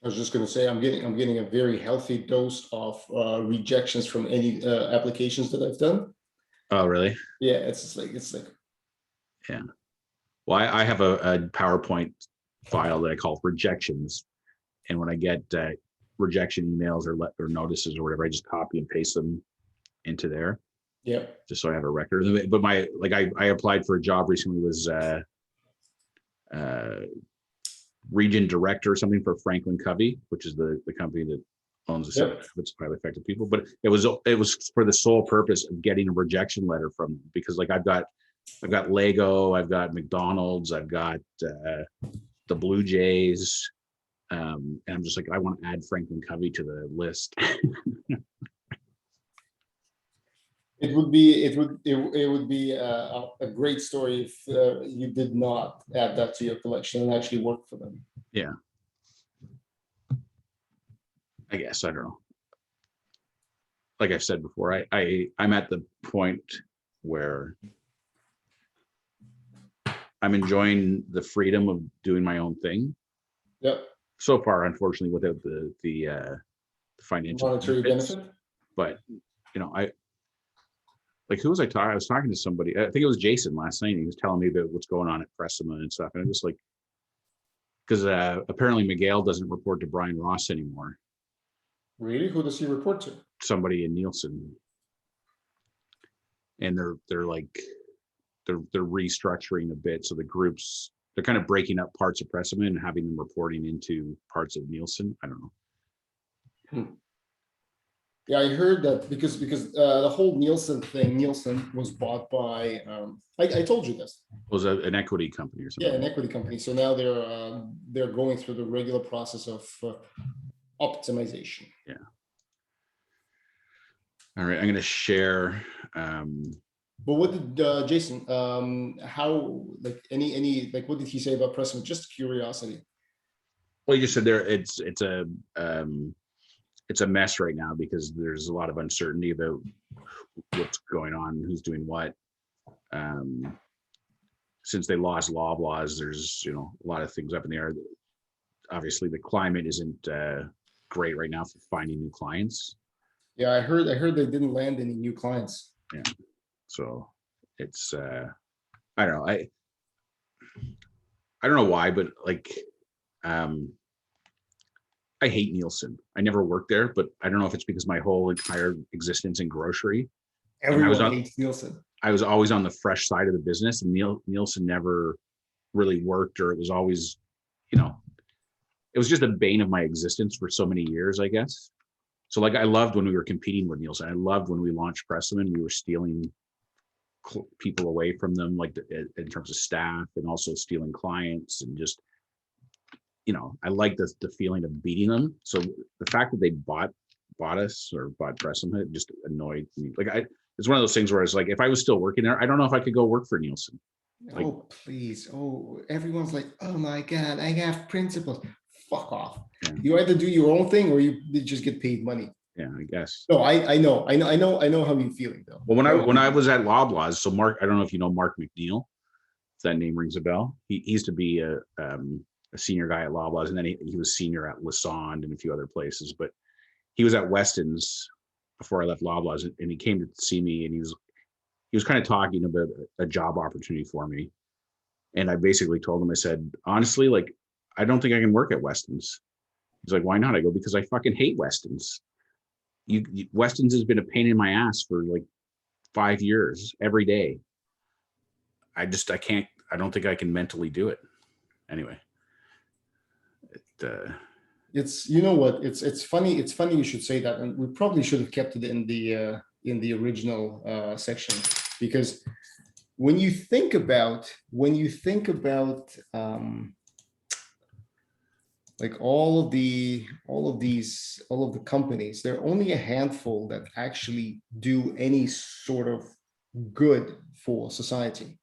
I was just going to say, I'm getting a very healthy dose of rejections from any applications that I've done. Oh, really? Yeah, it's like. Yeah. Well, I have a PowerPoint file that I call rejections, and when I get rejection emails or notices or whatever, I just copy and paste them into there. Yeah. Just so I have a record of it. But I applied for a job recently, was region director or something for Franklin Covey, which is the company that owns the center of its highly effective people. But it was for the sole purpose of getting a rejection letter from them, because like I've got Lego, I've got McDonald's, I've got the Blue Jays, and I'm just like, I want to add Franklin Covey to the list. It would be a great story if you did not add that to your collection and actually work for them. Yeah. I guess, I don't know. Like I've said before, I'm at the point where I'm enjoying the freedom of doing my own thing. Yep. So far, unfortunately, without the financial monetary benefit. But who was I talking? I was talking to somebody. I think it was Jason last night. He was telling me about what's going on at Pressima and stuff. And I'm just like, because apparently Miguel doesn't report to Brian Ross anymore. Really? Who does he report to? Somebody in Nielsen. And they're restructuring a bit. So the groups, they're kind of breaking up parts of Pressima and having them reporting into parts of Nielsen. I don't know. Yeah, I heard that because the whole Nielsen was bought by I told you this. It was an equity company or something. Yeah, an equity company. So now they're going through the regular process of optimization. Yeah. All right, I'm going to share. But what did Jason? How any what did he say about Pressman? Just curiosity. Well, you just said there it's a mess right now because there's a lot of uncertainty about what's going on, who's doing what. Since they lost Loblaws, there's a lot of things up in the air. Obviously, the climate isn't great right now for finding new clients. Yeah, I heard they didn't land any new clients. Yeah, so it's I don't know. I don't know why, but I hate Nielsen. I never worked there, but I don't know if it's because my whole entire existence in grocery. Everyone hates Nielsen. I was always on the fresh side of the business, and Nielsen never really worked, or it was always, it was just a bane of my existence for so many years, I guess. So I loved when we were competing with Nielsen. I loved when we launched Pressman. We were stealing people away from them, in terms of staff, and also stealing clients, and just, I like the feeling of beating them. So the fact that they bought us or bought Pressman, it just annoyed me. It's one of those things where it's like, if I was still working there, I don't know if I could go work for Nielsen. Oh, please. Oh, everyone's like, oh my God, I have principles. Fuck off. Yeah. You either do your own thing or you just get paid money. Yeah, I guess. No, I know how you're feeling though. Well, when I was at Loblaws, so Mark, I don't know if you know Mark McNeil, if that name rings a bell. He used to be a senior guy at Loblaws, and then he was senior at Lassonde and a few other places, but he was at Weston's before I left Loblaws, and he came to see me, and he was kind of talking about a job opportunity for me. And I basically told him, I said, honestly, I don't think I can work at Weston's. He's like, why not? I go, because I fucking hate Weston's. Weston's has been a pain in my ass for 5 years, every day. I can't, I don't think I can mentally do it. Anyway. It's, what, it's funny you should say that, and we probably should have kept it in the original section, because when you think about all of the companies, there are only a handful that actually do any sort of good for society.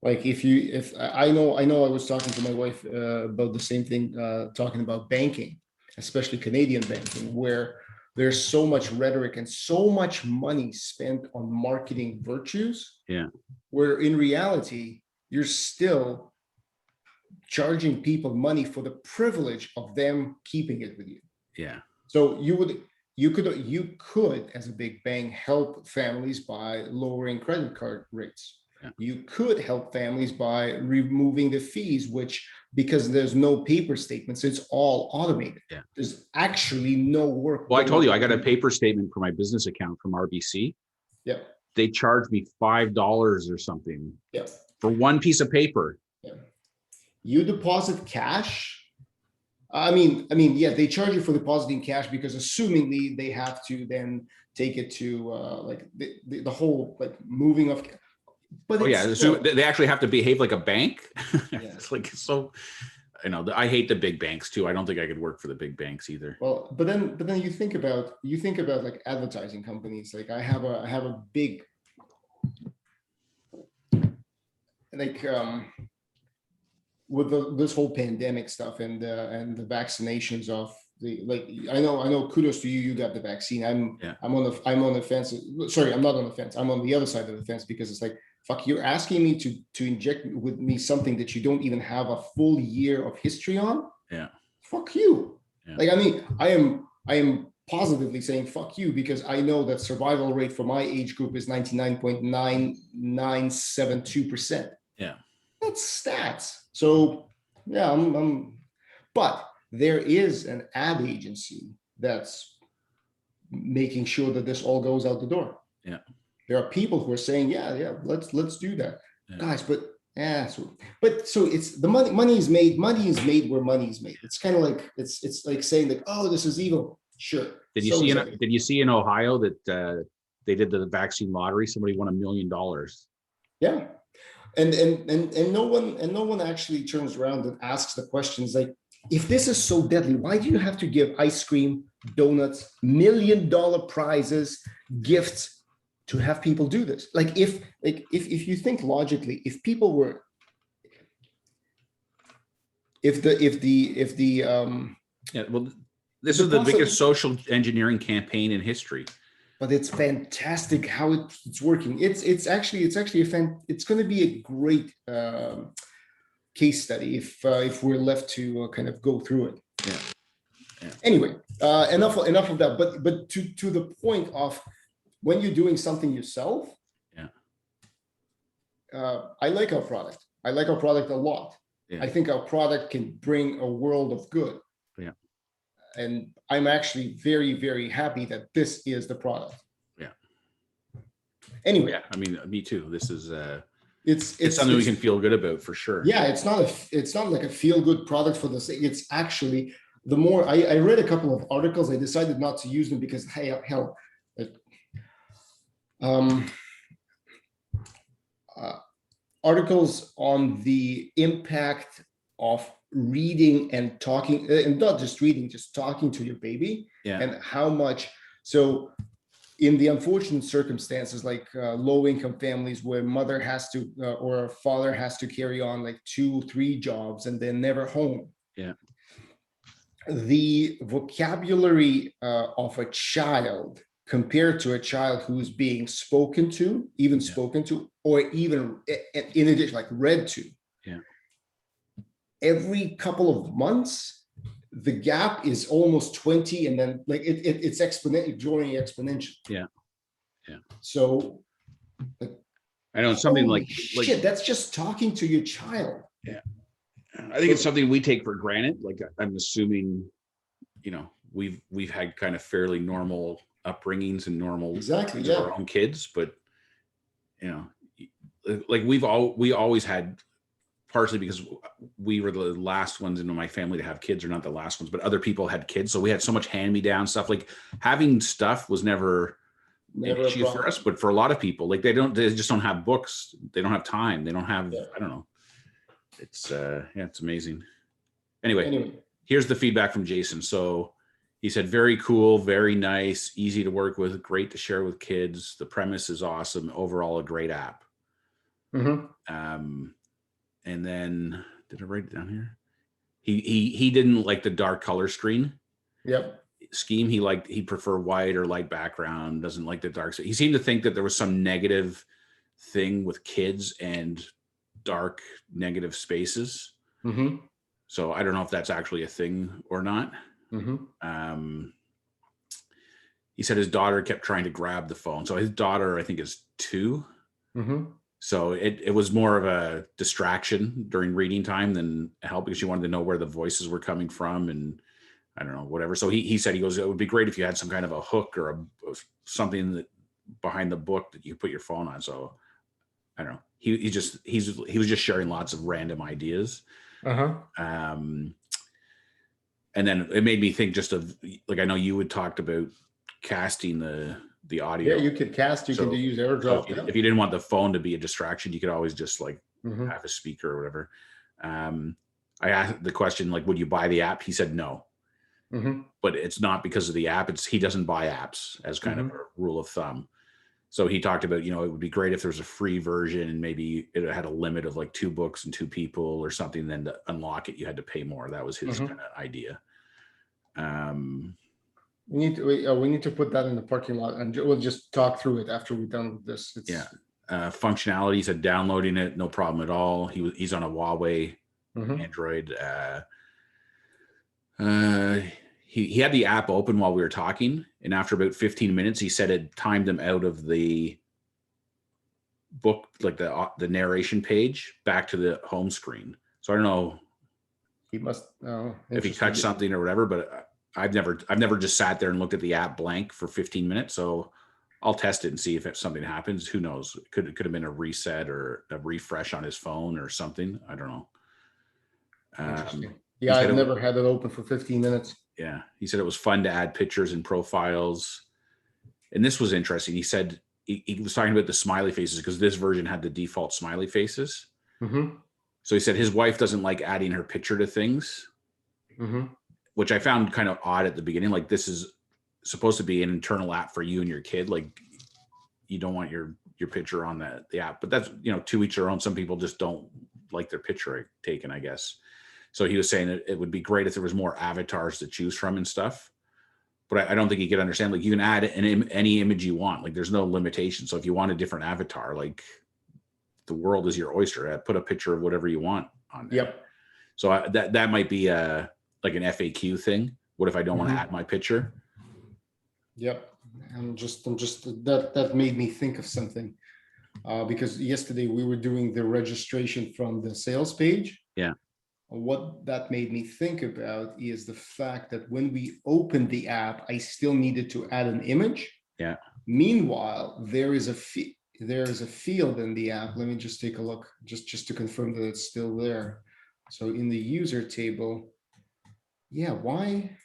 If I know I was talking to my wife about the same thing, talking about banking, especially Canadian banking, where there's so much rhetoric and so much money spent on marketing virtues. Yeah. Where in reality, you're still charging people money for the privilege of them keeping it with you. Yeah. So you could, as a big bank, help families by lowering credit card rates. Yeah. You could help families by removing the fees, which, because there's no paper statements, it's all automated. Yeah. There's actually no work. Well, I told you, I got a paper statement for my business account from RBC. Yeah. They charged me $5 or something. Yeah. For one piece of paper. Yeah. You deposit cash. I mean, yeah, they charge you for depositing cash because assumingly they have to then take it to like the whole like moving of. But yeah, so they actually have to behave like a bank. Yeah. It's like, so, you know, I hate the big banks too. I don't think I could work for the big banks either. Well, but then you think about like advertising companies. Like I have a big like with this whole pandemic stuff and the vaccinations of the, like, I know kudos to you, you got the vaccine. I'm on the fence. Sorry, I'm not on the fence. I'm on the other side of the fence because it's like, fuck, you're asking me to inject with me something that you don't even have a full year of history on. Yeah. Fuck you. Yeah. Like, I mean, I am positively saying fuck you because I know that survival rate for my age group is 99.9972%. Yeah. That's stats. So yeah, but there is an ad agency that's making sure that this all goes out the door. Yeah. There are people who are saying, yeah, let's do that. Yeah. Guys, but so it's the money is made where money is made. It's kind of like, it's like saying that, oh, this is evil. Sure. Did you see in Ohio that they did the vaccine lottery? Somebody won $1 million. Yeah. And no one actually turns around and asks the questions like, if this is so deadly, why do you have to give ice cream, donuts, $1 million prizes, gifts to have people do this? Like if you think logically, if people were, if the yeah, well, this is the biggest social engineering campaign in history. But it's fantastic how it's working. It's going to be a great case study if we're left to kind of go through it. Yeah. Anyway, enough of that. But to the point of when you're doing something yourself. Yeah. I like our product. I like our product a lot. Yeah. I think our product can bring a world of good. Yeah. And I'm actually very, very happy that this is the product. Yeah. Anyway. Yeah, I mean, me too. This is it's something we can feel good about for sure. Yeah, it's not like a feel good product for the sake. It's actually, the more I read a couple of articles, I decided not to use them because hell, articles on the impact of reading and talking, and not just reading, just talking to your baby. Yeah. And how much. So in the unfortunate circumstances, like low-income families where mother has to or father has to carry on like 2-3 jobs and they're never home. Yeah. The vocabulary of a child compared to a child who's being spoken to, even spoken to, or even in addition, like read to. Yeah. Every couple of months, the gap is almost 20, and then like it's exponential, growing exponential. Yeah. Yeah. So like, I know something like shit, that's just talking to your child. Yeah. I think it's something we take for granted. Like I'm assuming, you know, we've had kind of fairly normal upbringings and normal our own kids, but you know, like we always had, partially because we were the last ones in my family to have kids, or not the last ones, but other people had kids. So we had so much hand-me-down stuff. Like having stuff was never an issue for us, but for a lot of people, like they just don't have books. They don't have time. They don't have, I don't know. It's it's amazing. Anyway, here's the feedback from Jason. So he said, very cool, very nice, easy to work with, great to share with kids. The premise is awesome. Overall, a great app. Mm-hmm. And then, did I write it down here? He didn't like the dark color screen. Yep. Scheme. He prefer white or light background. Doesn't like the dark. He seemed to think that there was some negative thing with kids and dark negative spaces. Mm-hmm. So I don't know if that's actually a thing or not. Mm-hmm. He said his daughter kept trying to grab the phone. So his daughter, I think, is 2. Mm-hmm. So it was more of a distraction during reading time than help, because she wanted to know where the voices were coming from, and I don't know, whatever. So he said, he goes, it would be great if you had some kind of a hook or something that behind the book that you put your phone on. So I don't know. He was just sharing lots of random ideas. Uh-huh. Um, and then it made me think just of, like, I know you had talked about casting the Yeah, audio. you could cast, you could So, use so AirDrop. Yeah. if you didn't want the phone to be a distraction, you could always just like Mm-hmm. have a speaker or whatever. I asked the question, like, would you buy the app? He said no, Mm-hmm. but it's not because of the app. It's he doesn't buy apps, as kind of Mm-hmm. a rule of thumb. So he talked about, it would be great if there was a free version and maybe it had a limit of like 2 books and 2 people or something. Then to unlock it, you had to pay more. That was his Mm-hmm. kind of idea. Um, We need to put that in the parking lot, and we'll just talk through it after we're done with this. It's yeah. Functionality, he said downloading it, no problem at all. He's on a Huawei Mm-hmm. Android. Uh, he had the app open while we were talking, and after about 15 minutes, he said it timed him out of the book, like the narration page, back to the home screen. So I don't know He must. Oh, if he touched something or whatever, but I've never just sat there and looked at the app blank for 15 minutes. So I'll test it and see if something happens. Who knows? It could have been a reset or a refresh on his phone or something. I don't know. Interesting. He Yeah, said I've never had it open for 15 minutes. Yeah, he said it was fun to add pictures and profiles, and this was interesting. He said he was talking about the smiley faces because this version had the default smiley faces. Mm-hmm. So he said his wife doesn't like adding her picture to things, Mm-hmm. which I found kind of odd at the beginning. Like, this is supposed to be an internal app for you and your kid. Like, you don't want your picture on the app, but that's, to each their own. Some people just don't like their picture taken, I guess. So he was saying that it would be great if there was more avatars to choose from and stuff. But I don't think he could understand. Like, you can add any image you want. Like, there's no limitation. So if you want a different avatar, like, the world is your oyster. Put a picture of whatever you want on there. Yep. So that might be like an FAQ thing. What if I don't want to add my picture? Yep. I'm just that made me think of something, because yesterday we were doing the registration from the sales page. Yeah. What that made me think about is the fact that when we opened the app, I still needed to add an image. Yeah. Meanwhile, there is a field in the app. Let me just take a look, just to confirm that it's still there. So in the user table, yeah, why?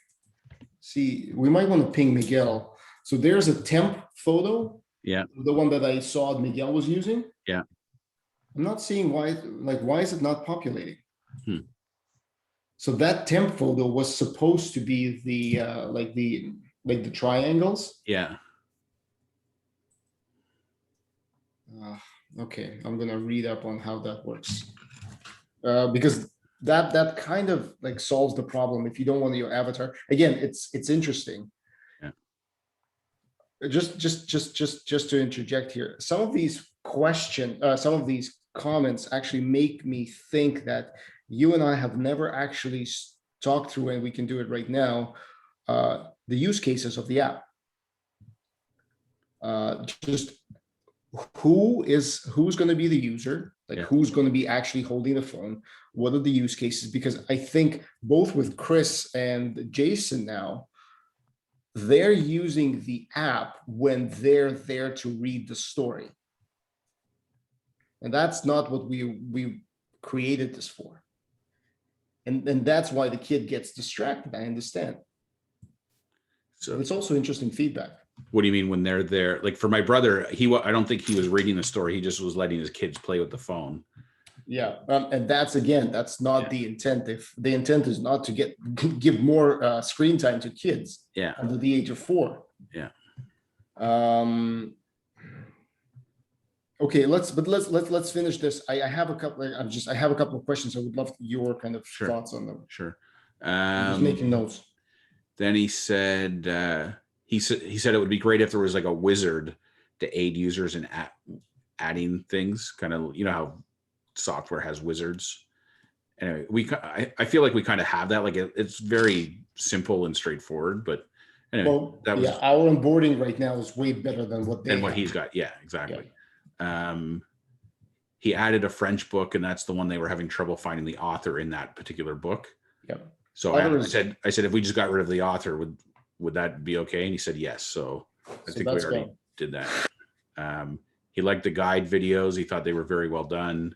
See, we might want to ping Miguel. So there's a temp photo. Yeah. The one that I saw Miguel was using. Yeah. I'm not seeing why is it not populating? So that temp photo was supposed to be the the triangles. Yeah. Okay, I'm gonna read up on how that works, because that kind of like solves the problem. If you don't want your avatar, again, it's interesting. Yeah. Just to interject here, some of these comments actually make me think that you and I have never actually talked through, and we can do it right now, the use cases of the app. Just who's going to be the user, like who's going to be actually holding the phone, what are the use cases? Because I think both with Chris and Jason now, they're using the app when they're there to read the story. And that's not what we created this for. And that's why the kid gets distracted. I understand. So it's also interesting feedback. What do you mean when they're there? Like, for my brother, I don't think he was reading the story. He just was letting his kids play with the phone. Yeah, and that's not the intent. If the intent is not to give more screen time to kids, under the age of 4. Yeah. Okay, let's finish this. I have a couple. I have a couple of questions. I would love your kind of thoughts on them. Sure. I'm just making notes. Then he said he said it would be great if there was like a wizard to aid users in adding things. Kind of, how software has wizards, anyway, I feel like we kind of have that. Like it's very simple and straightforward, but anyway, Well, that was our onboarding right now is way better than what they what have. he's got. Yeah, exactly. He added a French book, and that's the one they were having trouble finding the author in that particular book. Yep. So I said, if we just got rid of the author, would that be okay? And he said yes. So I think we already did that. He liked the guide videos. He thought they were very well done.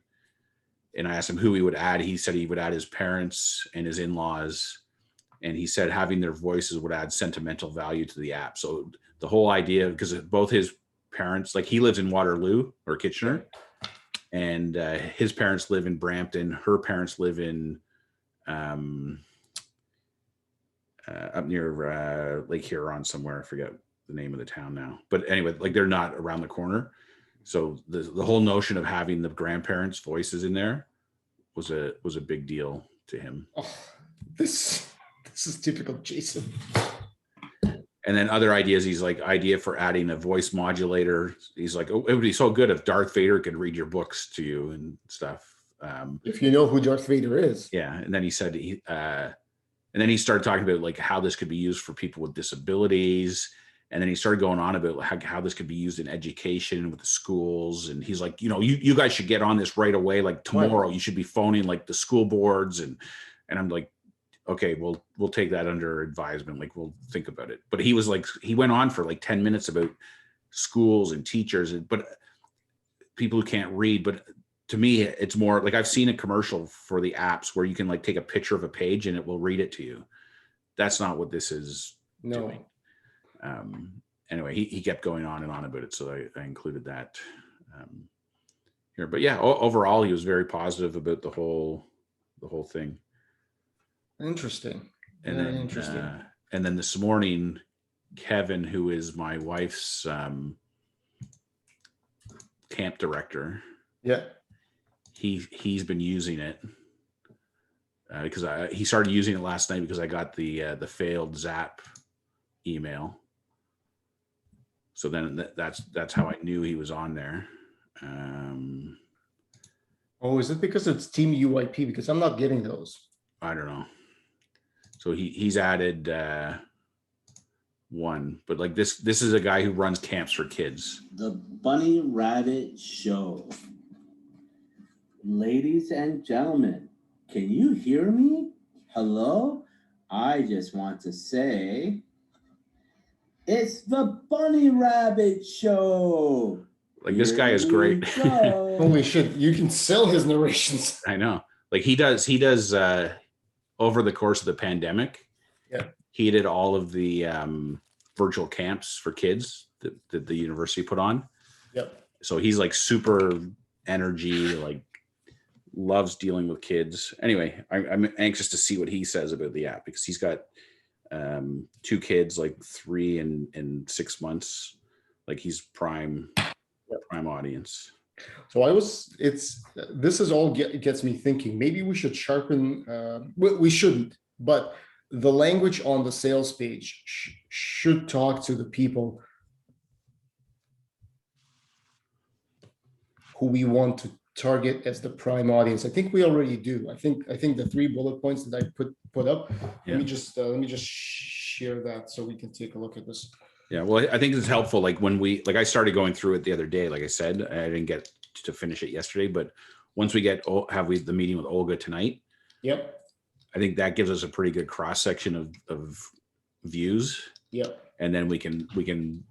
And I asked him who he would add. He said he would add his parents and his in-laws. And he said having their voices would add sentimental value to the app. So the whole idea, because both his parents, like he lives in Waterloo or Kitchener, and his parents live in Brampton. Her parents live in up near Lake Huron somewhere. I forget the name of the town now. But anyway, like they're not around the corner. So the whole notion of having the grandparents' voices in there was a big deal to him. Oh, this is typical Jason. And then other ideas, he's like, idea for adding a voice modulator. He's like, oh, it would be so good if Darth Vader could read your books to you and stuff. If you know who Darth Vader is. Yeah. And then he said, and then he started talking about like how this could be used for people with disabilities. And then he started going on about how this could be used in education with the schools. And he's like, you guys should get on this right away. Like tomorrow, you should be phoning like the school boards. And I'm like, okay, we'll take that under advisement. Like we'll think about it. But he was like, he went on for like 10 minutes about schools and teachers, but people who can't read. But to me, it's more like I've seen a commercial for the apps where you can like take a picture of a page and it will read it to you. That's not what this is doing. Anyway, he kept going on and on about it. So I included that here, but yeah, overall, he was very positive about the whole thing. Interesting. And then, interesting. And then this morning, Kevin, who is my wife's camp director, he's been using it because he started using it last night because I got the failed Zap email. So then that's how I knew he was on there. Oh, is it because it's Team UIP? Because I'm not getting those. I don't know. So he's added one, but like this is a guy who runs camps for kids. The Bunny Rabbit Show. Ladies and gentlemen, can you hear me? Hello? I just want to say it's the Bunny Rabbit Show. Like this guy is great. Holy shit, you can sell his narrations. I know. Like he does over the course of the pandemic. Yeah. He did all of the virtual camps for kids that the university put on. Yep. So he's like super energy, like loves dealing with kids. Anyway, I'm anxious to see what he says about the app because he's got 2 kids, like 3 and 6 months. Like he's prime audience. So this is all gets me thinking, maybe we should sharpen, we shouldn't, but the language on the sales page should talk to the people who we want to target as the prime audience. I think we already do. I think the 3 bullet points that I put up, let me just share that so we can take a look at this. Yeah, well, I think it's helpful. Like when I started going through it the other day, like I said, I didn't get to finish it yesterday, but once we have the meeting with Olga tonight, yep, I think that gives us a pretty good cross section of views. Yep, and then we can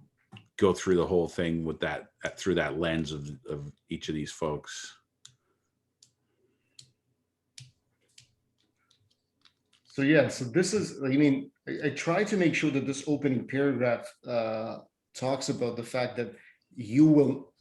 go through the whole thing with that through that lens of each of these folks. So yeah, so this is, I mean, I try to make sure that this opening paragraph talks about the fact that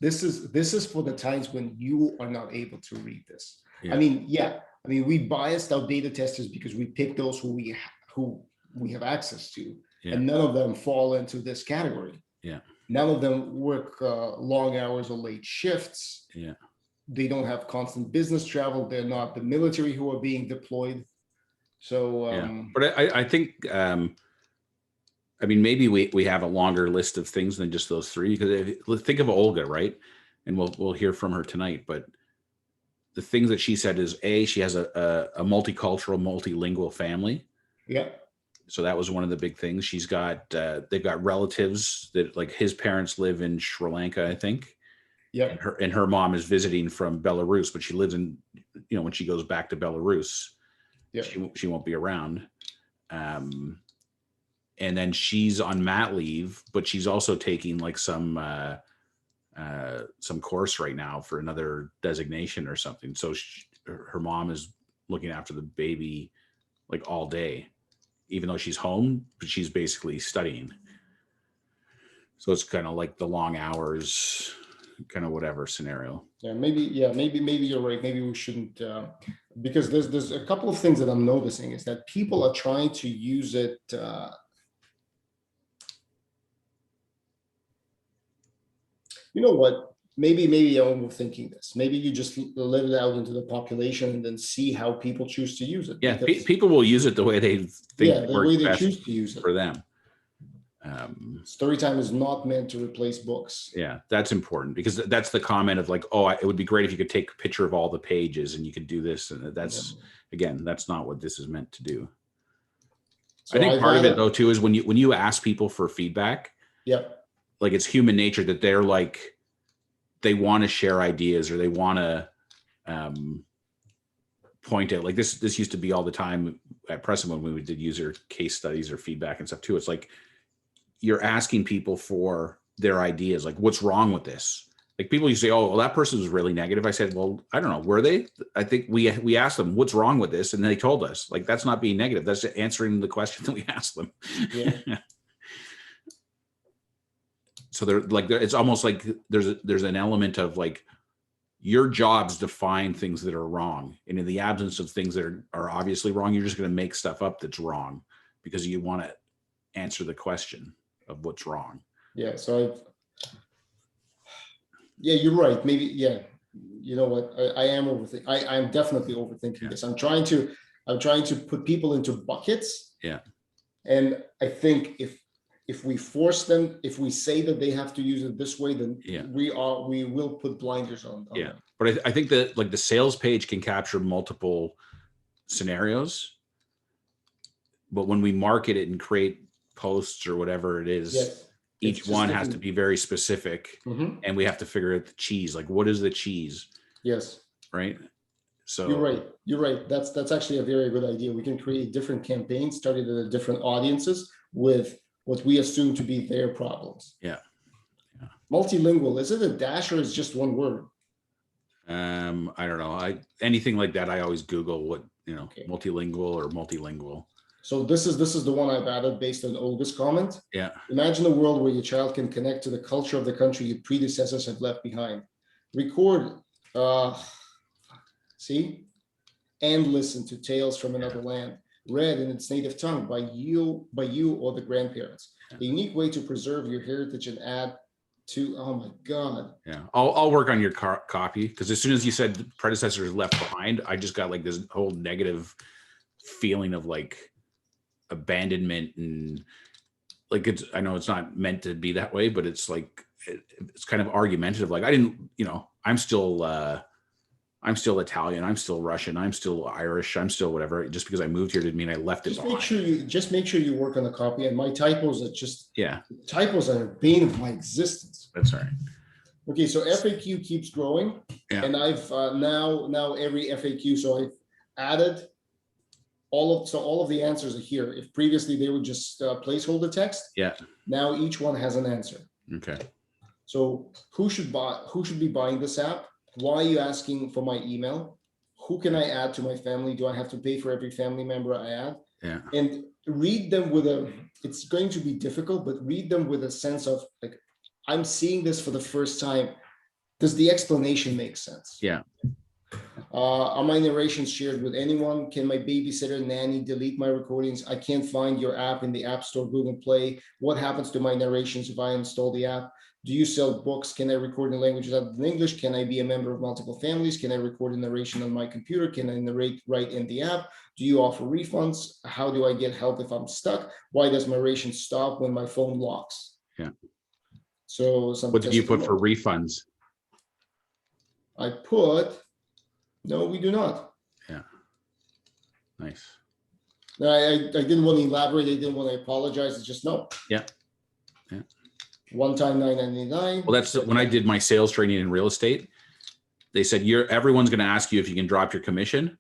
this is for the times when you are not able to read this. Yeah. I mean, we biased our beta testers because we pick those who we have access to, and none of them fall into this category. Yeah. None of them work long hours or late shifts. Yeah. They don't have constant business travel. They're not the military who are being deployed. So, but I think, I mean, maybe we have a longer list of things than just those 3, because think of Olga, right? And we'll hear from her tonight, but the things that she said is she has a multicultural, multilingual family. Yeah. So that was one of the big things. She's got they've got relatives that, like, his parents live in Sri Lanka, I think. Yeah. And her mom is visiting from Belarus, but she lives in, when she goes back to Belarus, Yeah. she won't be around. And then she's on mat leave, but she's also taking like some course right now for another designation or something. So her mom is looking after the baby like all day, even though she's home, but she's basically studying. So it's kind of like the long hours, kind of whatever scenario. Maybe you're right. Maybe we shouldn't, because there's a couple of things that I'm noticing is that people are trying to use it. You know what? Maybe I'm overthinking this. Maybe you just let it out into the population and then see how people choose to use it. Yeah, Because, people will use it the way they think the way they choose to use it for them. Story time is not meant to replace books. Yeah, that's important, because that's the comment of like, oh, it would be great if you could take a picture of all the pages and you could do this. And that's, again, that's not what this is meant to do. So I think part of it though too is when you ask people for feedback, like, it's human nature that they're like, they want to share ideas, or they want to point out, like, this used to be all the time at Preston when we did user case studies or feedback and stuff too. It's like, you're asking people for their ideas, like, what's wrong with this? Like, people used to say, oh, well, that person was really negative. I said, well, I don't know, were they? I think we asked them, what's wrong with this? And they told us. Like, that's not being negative, that's answering the question that we asked them. Yeah. So they're like, it's almost like there's an element of like, your job's to find things that are wrong, and in the absence of things that are obviously wrong, you're just going to make stuff up that's wrong because you want to answer the question of what's wrong. Yeah. So you're right. Maybe, you know what? I am overthinking. I'm definitely overthinking this. I'm trying to put people into buckets. Yeah. And I think if we force them, if we say that they have to use it this way, then we will put blinders on. Yeah. But I think that, like, the sales page can capture multiple scenarios, but when we market it and create posts or whatever it is, each one has to be very specific, and we have to figure out the cheese. Like, what is the cheese? Yes. Right. So you're right. That's actually a very good idea. We can create different campaigns targeted at different audiences with what we assume to be their problems. Yeah. Multilingual, is it a dash or is just one word? I don't know. Anything like that, I always Google what, multilingual or multilingual. So this is the one I've added based on Olga's comment. Yeah. Imagine a world where your child can connect to the culture of the country your predecessors have left behind. Record, and listen to tales from another land, read in its native tongue by you or the grandparents. A unique way to preserve your heritage and add to, oh my God. Yeah, I'll work on your copy, because as soon as you said predecessors left behind, I just got like this whole negative feeling of like abandonment, and like, I know it's not meant to be that way, but it's like, it's kind of argumentative. Like, I didn't, I'm still Italian, I'm still Russian, I'm still Irish, I'm still whatever. Just because I moved here didn't mean I left it behind. Just make sure you work on the copy, and my typos are just, typos are a bane of my existence. That's all right. Okay, so FAQ keeps growing, and I've now every FAQ, so I've added all of the answers are here. If previously they were just placeholder text, now each one has an answer. Okay. So who should be buying this app? Why are you asking for my email? Who can I add to my family? Do I have to pay for every family member I add? Yeah. And read them it's going to be difficult, but read them with a sense of like, I'm seeing this for the first time. Does the explanation make sense? Yeah. Are my narrations shared with anyone? Can my babysitter nanny delete my recordings? I can't find your app in the App Store, Google Play. What happens to my narrations if I install the app? Do you sell books? Can I record in languages other than English? Can I be a member of multiple families? Can I record a narration on my computer? Can I narrate right in the app? Do you offer refunds? How do I get help if I'm stuck? Why does my narration stop when my phone locks? Yeah. So what did you put for refunds? I put No, we do not. Yeah. Nice. No, I didn't want to elaborate. I didn't want to apologize. It's just no. Yeah. Yeah. One time $9.99. Well, that's when I did my sales training in real estate. They said everyone's going to ask you if you can drop your commission.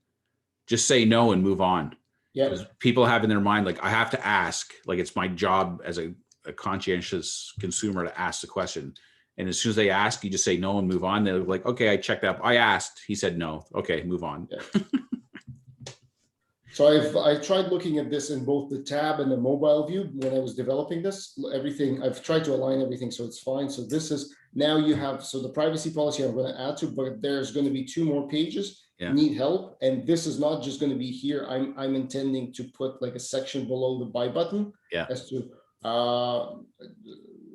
Just say no and move on. Yeah. Because people have in their mind, like, I have to ask, like it's my job as a conscientious consumer to ask the question. And as soon as they ask, you just say no and move on. They're like, okay, I checked that. I asked, he said no. Okay, move on. Yeah. So I tried looking at this in both the tab and the mobile view when I was developing this. Everything, I've tried to align everything so it's fine. So this is, now you have, so the privacy policy I'm going to add to, but there's going to be 2 more pages. Yeah. Need help. And this is not just going to be here. I'm intending to put like a section below the buy button. Yeah. As to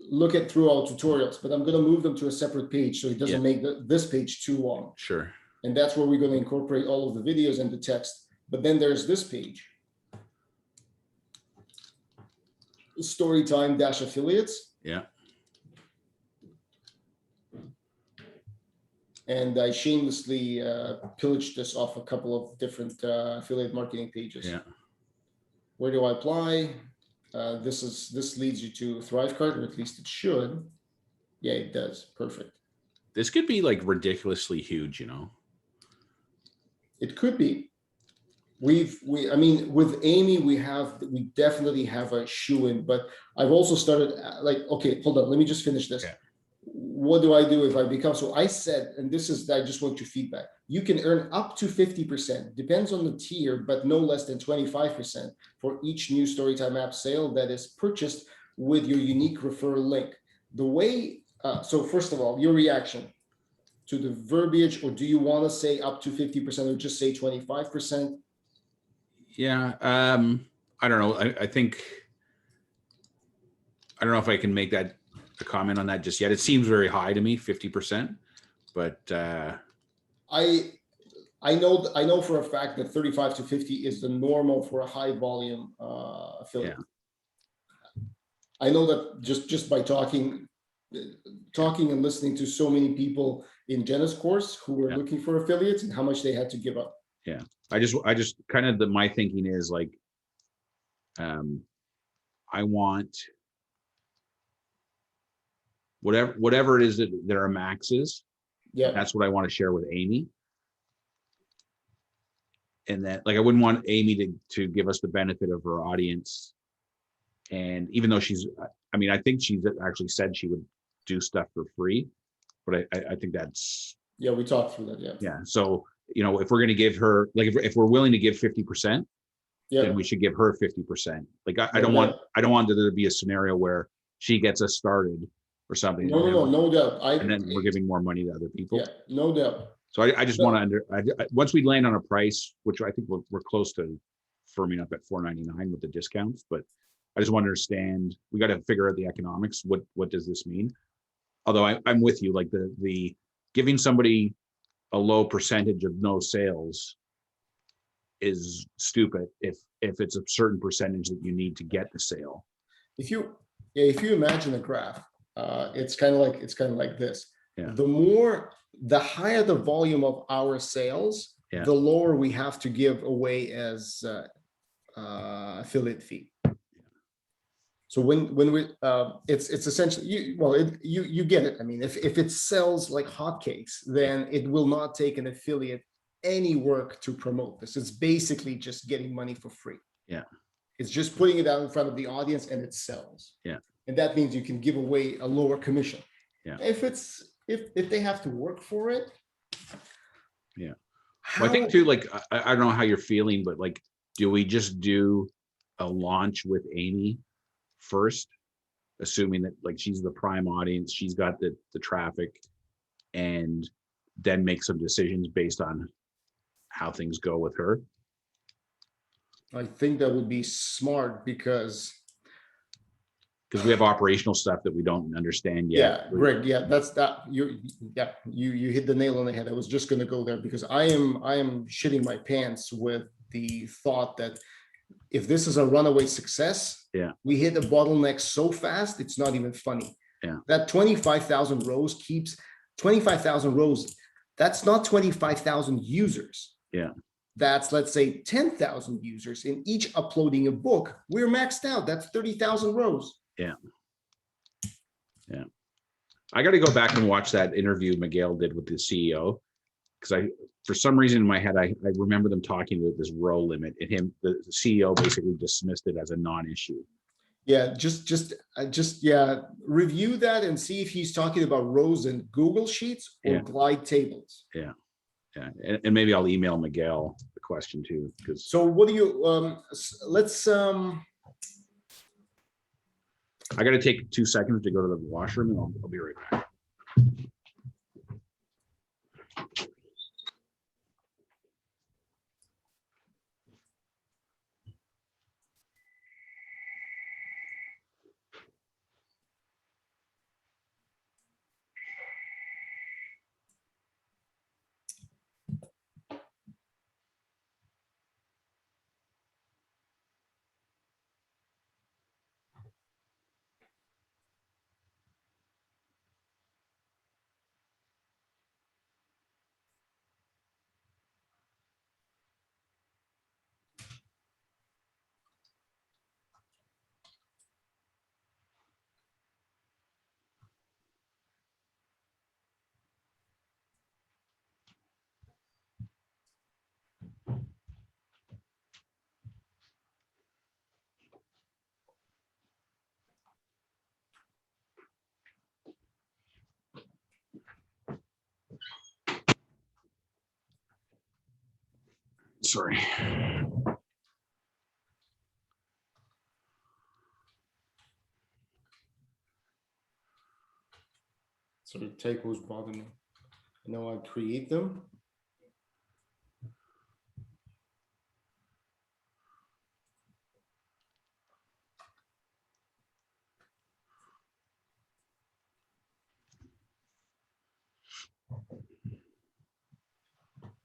look at through our tutorials, but I'm going to move them to a separate page so it doesn't make this page too long. Sure. And that's where we're going to incorporate all of the videos and the text. But then there's this page, Storytime -affiliates. Yeah. And I shamelessly pillaged this off a couple of different affiliate marketing pages. Yeah. Where do I apply? This leads you to Thrivecart, or at least it should. Yeah, it does. Perfect. This could be like ridiculously huge, you know? It could be. I mean, with Amy, we definitely have a shoe in, but I've also started like, okay, hold on, let me just finish this. Yeah. What do I do if I become, so I said, and this is, I just want your feedback. You can earn up to 50%, depends on the tier, but no less than 25% for each new Storytime app sale that is purchased with your unique referral link. The way, so first of all, your reaction to the verbiage, or do you want to say up to 50% or just say 25%? Yeah. I don't know. I think, I don't know if I can make that a comment on that just yet. It seems very high to me, 50%, but I know for a fact that 35 to 50 is the normal for a high volume affiliate. Yeah. I know that just by talking and listening to so many people in Jenna's course who were looking for affiliates and how much they had to give up. Yeah. I just kind of my thinking is like, I want whatever it is that there are maxes. Yeah. That's what I want to share with Amy. And that, like, I wouldn't want Amy to give us the benefit of her audience. And even though I mean, I think she's actually said she would do stuff for free, but I think that's. Yeah, we talked through that. Yeah. Yeah. So, you know, if we're going to give her, like, if we're willing to give 50%, then we should give her 50%. Like, I don't want there to be a scenario where she gets us started or something. No doubt. And then we're giving more money to other people. Yeah, no doubt. So I just want to once we land on a price, which I think we're close to firming up at $4.99 with the discounts, but I just want to understand, we got to figure out the economics. What does this mean? Although I'm with you, like the giving somebody a low percentage of no sales is stupid if it's a certain percentage that you need to get the sale. If you imagine a graph, it's kind of like this. Yeah. The higher the volume of our sales, the lower we have to give away as affiliate fee. So when we it's essentially you get it. I mean, if it sells like hotcakes, then it will not take an affiliate any work to promote this. It's basically just getting money for free. Yeah. It's just putting it out in front of the audience and it sells. Yeah. And that means you can give away a lower commission. Yeah. If they have to work for it. Yeah. Well, I think too, like, I don't know how you're feeling, but like, do we just do a launch with Amy first, assuming that like she's the prime audience, she's got the traffic, and then make some decisions based on how things go with her? I think that would be smart because we have operational stuff that we don't understand yet. Yeah, Greg. Yeah, you hit the nail on the head. I was just going to go there because I am shitting my pants with the thought that if this is a runaway success, we hit a bottleneck so fast it's not even funny. Yeah, that 25,000 rows keeps 25,000 rows. That's not 25,000 users. Yeah. That's, let's say, 10,000 users in each uploading a book. We're maxed out. That's 30,000 rows. Yeah. Yeah. I got to go back and watch that interview Miguel did with the CEO, because for some reason in my head, I remember them talking about this row limit, and the CEO basically dismissed it as a non-issue. Yeah, just review that and see if he's talking about rows in Google Sheets or glide tables. Yeah. Yeah. And maybe I'll email Miguel the question too. So what do you, let's, I got to take 2 seconds to go to the washroom, and I'll be right back. Sorry. So the typos bother me. I know I create them.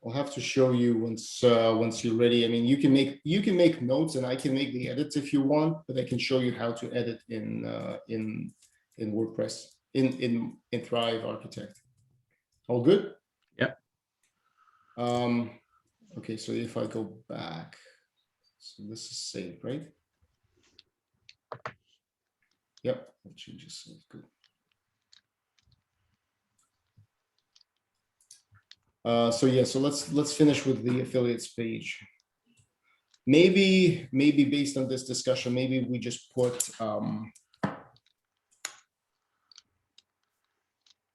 I'll have to show you once you're ready. I mean, you can make notes, and I can make the edits if you want, but I can show you how to edit in WordPress in Thrive Architect. All good? Yep. Okay, so if I go back, so this is saved, right? Yep, that should just save. Good. So yeah, so let's finish with the affiliates page. Maybe based on this discussion, maybe we just put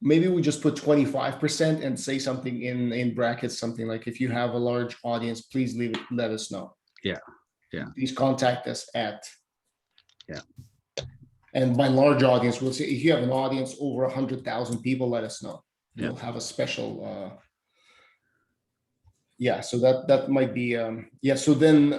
maybe we just put 25% and say something in brackets, something like, if you have a large audience, please let us know. Yeah. Yeah. Please contact us at. Yeah. And by large audience, we'll say if you have an audience over 100,000 people, let us know. Yeah. We'll have a special. Yeah, so that might be yeah. So then,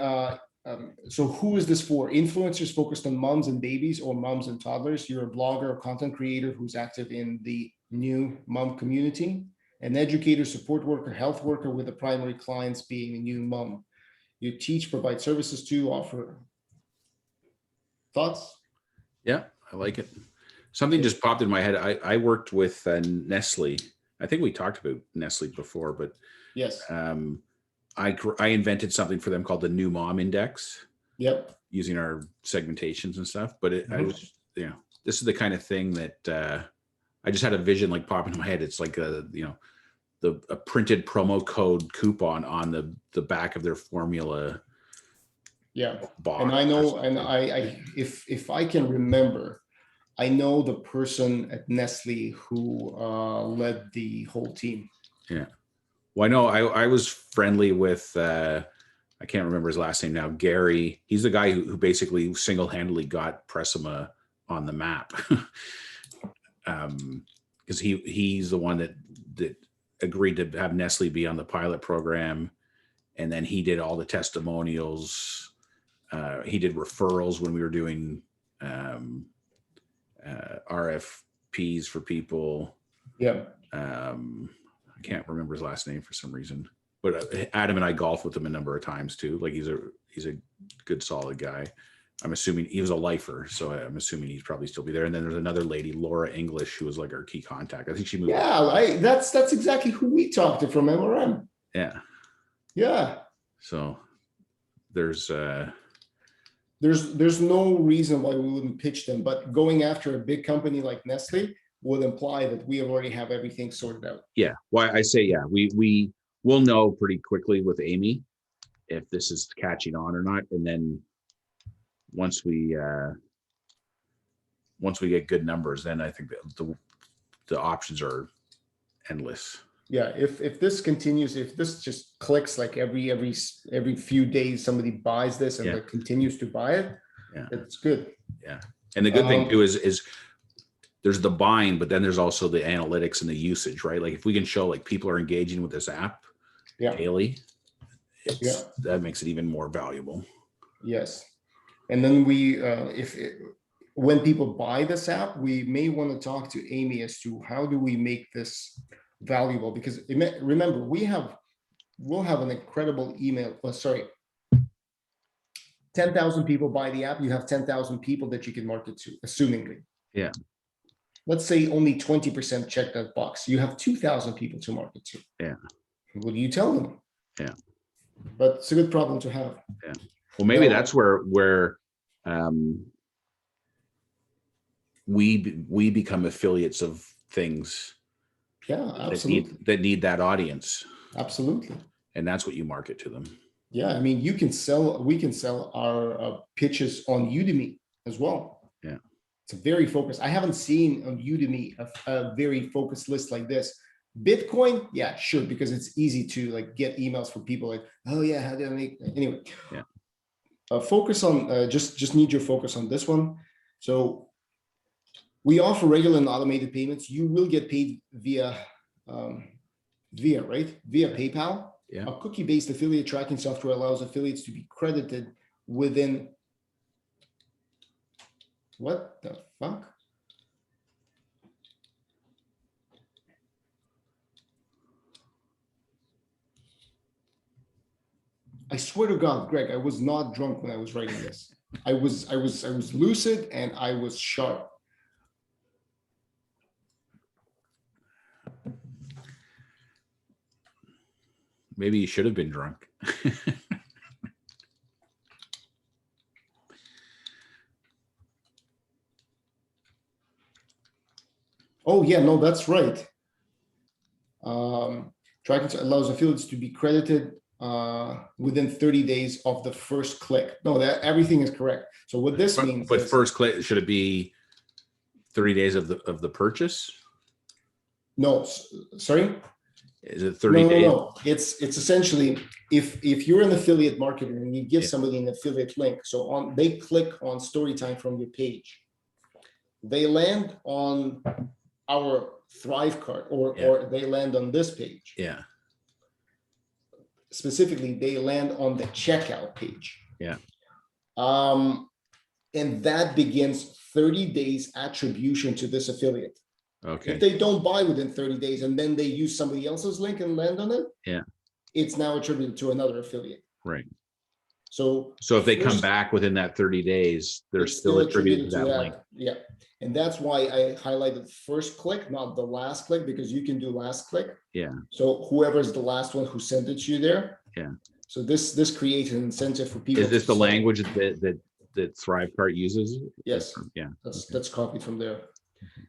so who is this for? Influencers focused on moms and babies, or moms and toddlers? You're a blogger or content creator who's active in the new mom community. An educator, support worker, health worker, with the primary clients being a new mom. You teach, provide services to, offer. Thoughts? Yeah, I like it. Something just popped in my head. I worked with Nestle. I think we talked about Nestle before, but yes, I invented something for them called the New Mom Index. Yep. Using our segmentations and stuff. But I was, this is the kind of thing that I just had a vision like pop into my head. It's like a printed promo code coupon on the back of their formula. Yeah, and I know, and I if I can remember, I know the person at Nestle who led the whole team. Yeah. Well, I know I was friendly with, I can't remember his last name now, Gary. He's the guy who basically single-handedly got Pressima on the map. Because he's the one that agreed to have Nestle be on the pilot program. And then he did all the testimonials. He did referrals when we were doing RFPs for people. Yeah. I can't remember his last name for some reason, but Adam and I golfed with him a number of times too. Like he's a good, solid guy. I'm assuming he was a lifer, so I'm assuming he'd probably still be there. And then there's another lady, Laura English, who was like our key contact. I think she moved. Yeah, that's exactly who we talked to from MRM. Yeah. Yeah. So there's no reason why we wouldn't pitch them, but going after a big company like Nestle would imply that we already have everything sorted out. Yeah. Why I say, yeah, we will know pretty quickly with Amy if this is catching on or not. And then once we get good numbers, then I think that the options are endless. Yeah, if this continues, if this just clicks like every few days, somebody buys this and like continues to buy it, it's good. Yeah, and the good thing too is there's the buying, but then there's also the analytics and the usage, right? Like if we can show like people are engaging with this app daily, that makes it even more valuable. Yes, and then when people buy this app, we may want to talk to Amy as to how do we make this valuable, because remember we'll have an incredible email. 10,000 people buy the app, you have 10,000 people that you can market to, assumingly. Yeah. Let's say only 20% check that box. You have 2,000 people to market to. Yeah. What do you tell them? Yeah. But it's a good problem to have. Yeah. Well, maybe that's where we become affiliates of things. Yeah, absolutely. That need that audience. Absolutely. And that's what you market to them. Yeah, I mean, we can sell our pitches on Udemy as well. Yeah. It's a very focused. I haven't seen on Udemy a very focused list like this. Bitcoin, yeah, sure, because it's easy to like get emails from people like, oh yeah, how do I make anyway? Yeah. Focus on just need your focus on this one. So we offer regular and automated payments. You will get paid via PayPal. Yeah. A cookie-based affiliate tracking software allows affiliates to be credited within. What the fuck? I swear to God, Greg, I was not drunk when I was writing this. I was lucid and I was sharp. Maybe you should have been drunk. Oh yeah, no, that's right. Tracking allows affiliates to be credited within 30 days of the first click. No, that everything is correct. So what this means, but first click, should it be 30 days of the purchase? No, sorry. Is it 30 days? No. It's essentially if you're an affiliate marketer and you give somebody an affiliate link, so they click on story time from your page, they land on our Thrive card or they land on this page. Yeah. Specifically, they land on the checkout page. Yeah. And that begins 30 days attribution to this affiliate. Okay. If they don't buy within 30 days and then they use somebody else's link and land on it, it's now attributed to another affiliate. Right. So if they come back within that 30 days, they're still attributed to that link. Yeah. And that's why I highlighted first click, not the last click, because you can do last click. Yeah. So whoever's the last one who sent it to you there. Yeah. So this creates an incentive for people. Is this the language that Thrivecart uses? Yes. Yeah. That's copied from there.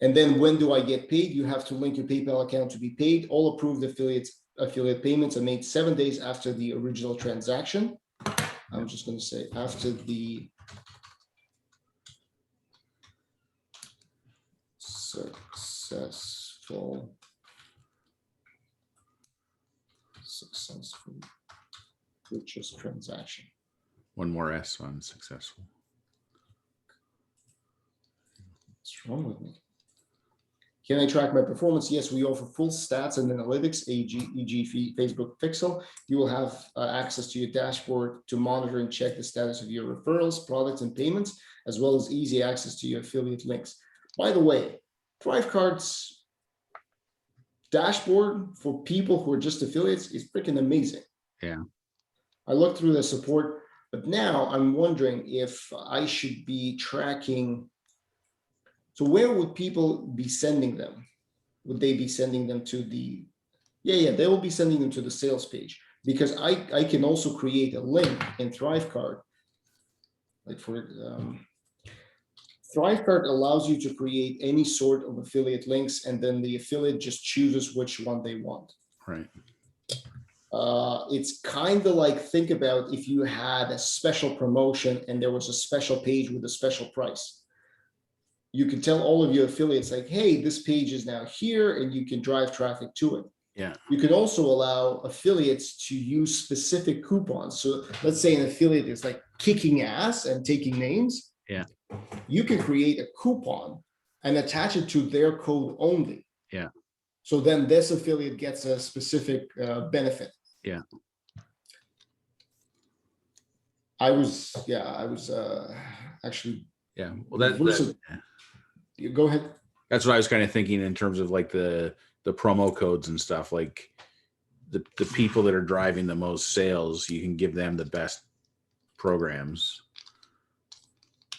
And then when do I get paid? You have to link your PayPal account to be paid. All approved affiliate payments are made 7 days after the original transaction. I'm just going to say after the successful purchase transaction. One more S on successful. What's wrong with me? Can I track my performance? Yes, we offer full stats and analytics, e.g. Facebook Pixel. You will have access to your dashboard to monitor and check the status of your referrals, products, and payments, as well as easy access to your affiliate links. By the way, Thrivecard's dashboard for people who are just affiliates is freaking amazing. Yeah. I looked through the support. But now I'm wondering if I should be tracking. So where would people be sending them? Would they be sending them to the, yeah, they will be sending them to the sales page, because I can also create a link in ThriveCard. Like for ThriveCard allows you to create any sort of affiliate links, and then the affiliate just chooses which one they want. Right. It's kind of like, think about if you had a special promotion and there was a special page with a special price. You can tell all of your affiliates like, hey, this page is now here, and you can drive traffic to it. Yeah. You can also allow affiliates to use specific coupons. So let's say an affiliate is like kicking ass and taking names. Yeah. You can create a coupon and attach it to their code only. Yeah. So then this affiliate gets a specific benefit. Yeah. I was actually. Yeah. Well, Go ahead. That's what I was kind of thinking in terms of like the promo codes and stuff. Like the people that are driving the most sales, you can give them the best programs,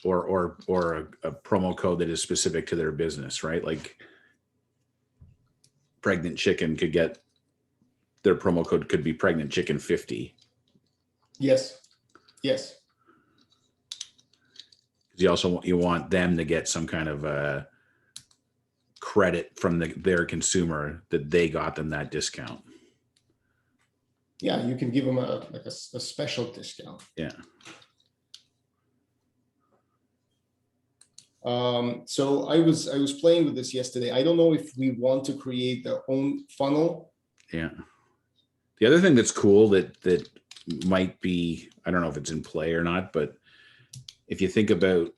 or a promo code that is specific to their business, right? Like Pregnant Chicken could get their promo code could be Pregnant Chicken 50. Yes. You want them to get some kind of a credit from their consumer that they got them that discount. Yeah, you can give them a special discount. Yeah. So I was playing with this yesterday. I don't know if we want to create their own funnel. Yeah. The other thing that's cool that might be, I don't know if it's in play or not, but if you think about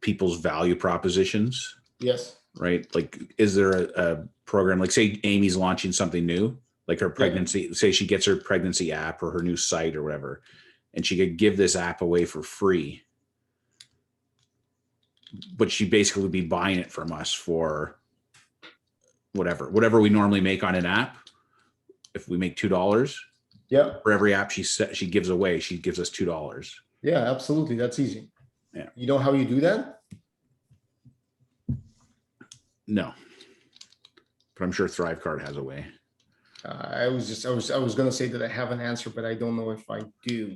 people's value propositions. Yes. Right. Like, is there a program, like say Amy's launching something new, like her pregnancy, say she gets her pregnancy app or her new site or whatever, and she could give this app away for free, but she basically would be buying it from us for whatever we normally make on an app. If we make $2, for every app she gives away, she gives us $2. Yeah, absolutely. That's easy. Yeah. You know how you do that? No, but I'm sure ThriveCard has a way. I was going to say that I have an answer, but I don't know if I do.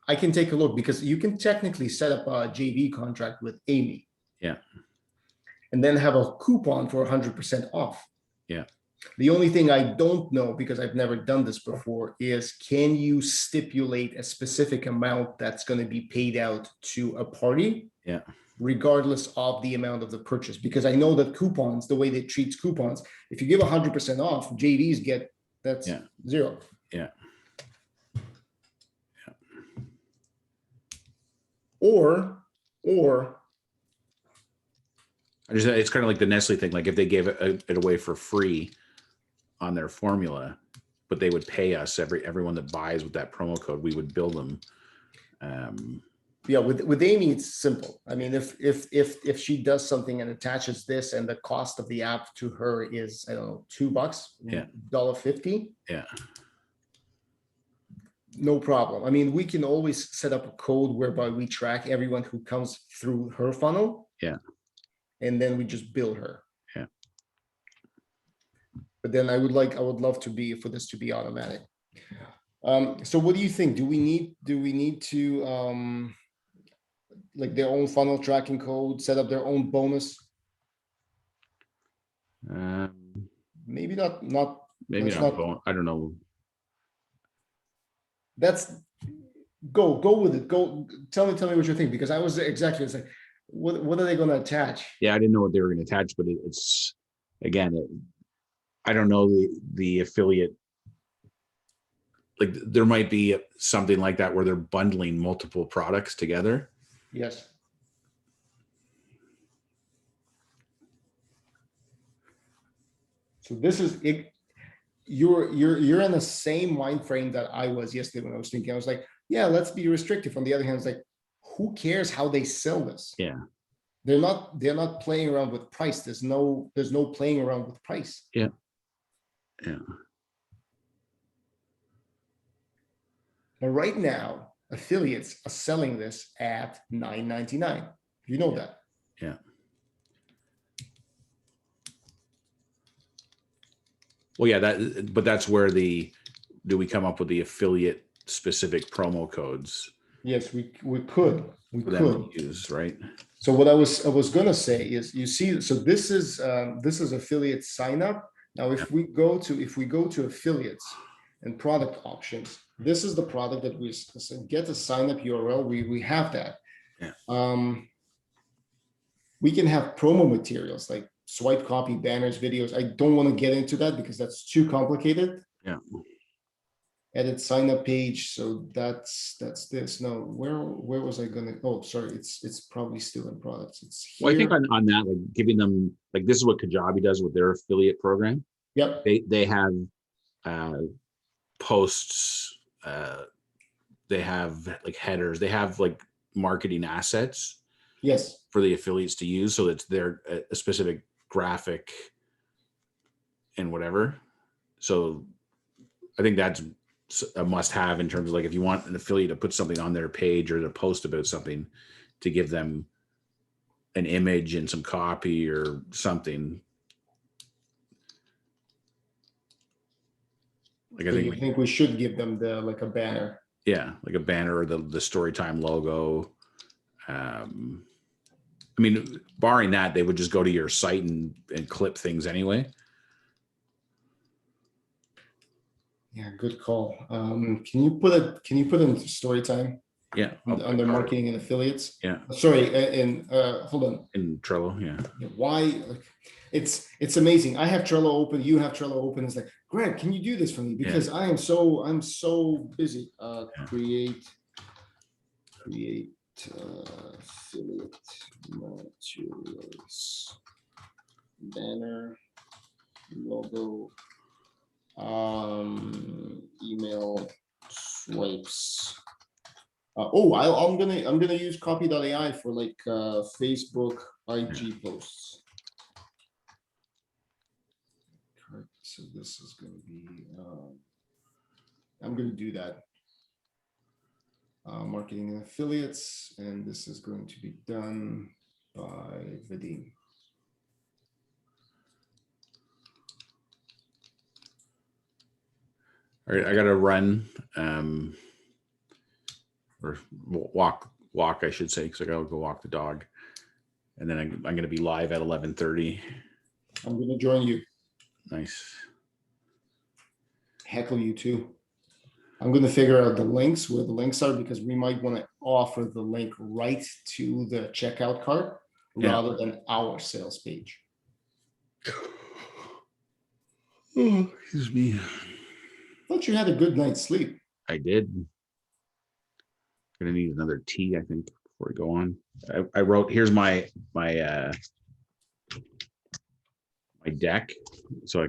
I can take a look, because you can technically set up a JV contract with Amy. Yeah. And then have a coupon for 100% off. Yeah. The only thing I don't know, because I've never done this before, is can you stipulate a specific amount that's going to be paid out to a party? Yeah. Regardless of the amount of the purchase, because I know that coupons, the way they treat coupons, if you give 100% off, JVs get zero. Yeah. Or it's kind of like the Nestle thing. Like if they gave it away for free on their formula, but they would pay us everyone that buys with that promo code, we would bill them. Yeah, with Amy, it's simple. I mean, if she does something and attaches this, and the cost of the app to her is, I don't know, $2, $1.50. Yeah. No problem. I mean, we can always set up a code whereby we track everyone who comes through her funnel. Yeah. And then we just bill her. Yeah. But then I would love for this to be automatic. So what do you think? Do we need to like their own funnel tracking code, set up their own bonus? Maybe not. Maybe not. I don't know. That's go with it. Go tell me what you think, because I was exactly, it's like, what are they going to attach? Yeah, I didn't know what they were going to attach, but it's again, I don't know the affiliate. Like there might be something like that where they're bundling multiple products together. Yes. So this is it. You're in the same mind frame that I was yesterday when I was thinking. I was like, yeah, let's be restrictive. On the other hand, it's like, who cares how they sell this? Yeah. they're not playing around with price. There's no playing around with price. Yeah. But right now, affiliates are selling this at $9.99. You know that. Yeah. Well, yeah, but that's where do we come up with the affiliate specific promo codes Yes, we could. We for them could to use, right? So what I was gonna say is, you see, so this is affiliate sign up. Now, if we go to affiliates and product options, this is the product that we get a sign up URL. We have that. Yeah. We can have promo materials like swipe copy, banners, videos. I don't want to get into that because that's too complicated. Yeah. Edit sign up page. So that's this. No, where was I gonna? Oh, sorry. It's probably still in products. It's here. Well, I think on that, like giving them, like this is what Kajabi does with their affiliate program. Yep. They have posts. They have like headers. They have like marketing assets. Yes. For the affiliates to use, so it's their a specific graphic and whatever. So I think that's a must-have in terms of like if you want an affiliate to put something on their page or to post about something, to give them an image and some copy or something. Like So you think we should give them like a banner? Yeah, like a banner or the Storytime logo. I mean, barring that, they would just go to your site and clip things anyway. Yeah, good call. Can you put it in Storytime? Yeah, under marketing and affiliates. Yeah. Sorry, hold on. In Trello, yeah. Why? Like, it's amazing. I have Trello open. You have Trello open. It's like, Greg, can you do this for me? Because I'm so busy. Create affiliate materials, banner, logo, email swipes. I'm gonna use copy.ai for like Facebook IG posts. Correct. So this is gonna be I'm gonna do that. Marketing and affiliates, and this is going to be done by Vadim. All right, I gotta run or walk, I should say, because I gotta go walk the dog, and then I'm gonna be live at 11:30. I'm gonna join you. Nice. Heckle you too. I'm going to figure out the links, where the links are, because we might want to offer the link right to the checkout cart rather than our sales page. Oh, excuse me. Thought you had a good night's sleep. I did. Gonna need another tea, I think, before we go on. I wrote, here's my deck, so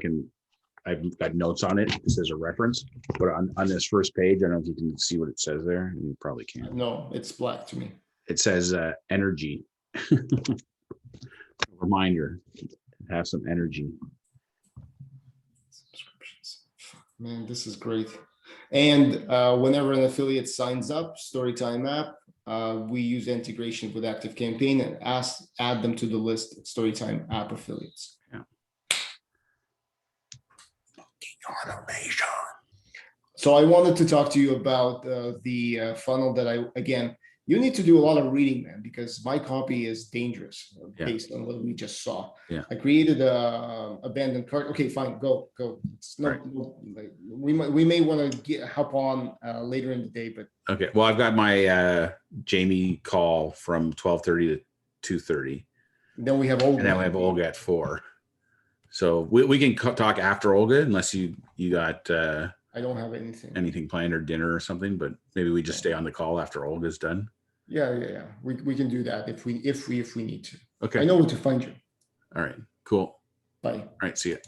I've got notes on it just as a reference, but on this first page, I don't know if you can see what it says there, and you probably can't. No, it's black to me. It says energy. Reminder, have some energy. Subscriptions. Man, this is great. And whenever an affiliate signs up, Storytime app, we use integration with ActiveCampaign and add them to the list of Storytime app affiliates. Yeah. Automation. So I wanted to talk to you about the funnel that you need to do a lot of reading, man, because my copy is dangerous based on what we just saw. Yeah. I created a abandoned cart. Okay, fine, go. It's we may want to hop on later in the day, but okay. Well, I've got my Jamie call from 12:30 to 2:30. Then we have Olga. And then we have Olga at 4. So we can talk after Olga, unless you got I don't have anything planned or dinner or something, but maybe we just stay on the call after Olga's done. Yeah. We can do that if we need to. Okay. I know where to find you. All right. Cool. Bye. All right. See ya.